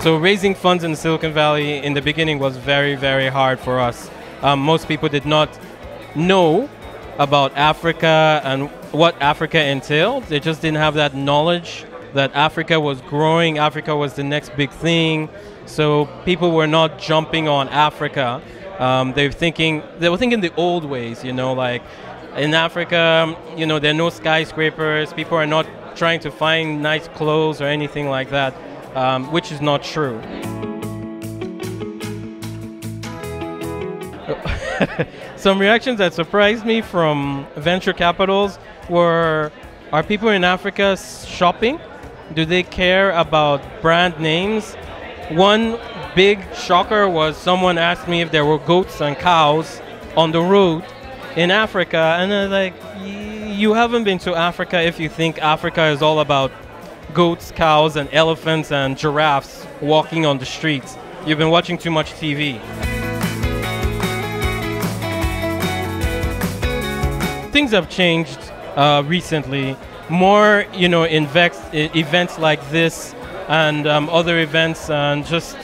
So raising funds in Silicon Valley in the beginning was very, very hard for us. Most people did not know about Africa and what Africa entailed. They just didn't have that knowledge that Africa was growing, Africa was the next big thing. So people were not jumping on Africa. They were thinking the old ways, like in Africa, there are no skyscrapers, people are not trying to find nice clothes or anything like that, which is not true. Some reactions that surprised me from venture capitals were, are people in Africa shopping? Do they care about brand names? One big shocker was someone asked me if there were goats and cows on the road in Africa, and I was like, you haven't been to Africa if you think Africa is all about goats, cows, and elephants and giraffes walking on the streets. You've been watching too much TV. Things have changed recently. More, events like this and other events, and just,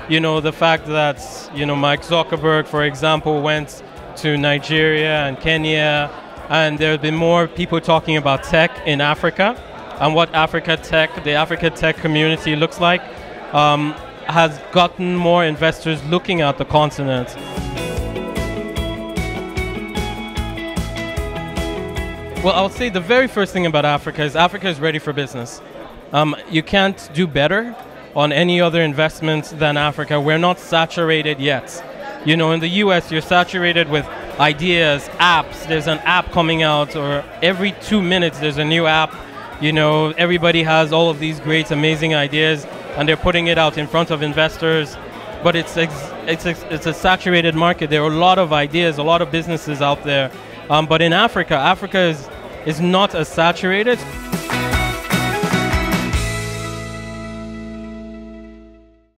the fact that, Mike Zuckerberg, for example, went to Nigeria and Kenya, and there have been more people talking about tech in Africa and what the Africa tech community looks like, has gotten more investors looking at the continent. Well, I would say the very first thing about Africa is ready for business. You can't do better on any other investments than Africa. We're not saturated yet. In the US, you're saturated with ideas, apps. There's an app coming out, or every 2 minutes there's a new app. Everybody has all of these great, amazing ideas, and they're putting it out in front of investors. But it's a saturated market. There are a lot of ideas, a lot of businesses out there. But in Africa is not as saturated.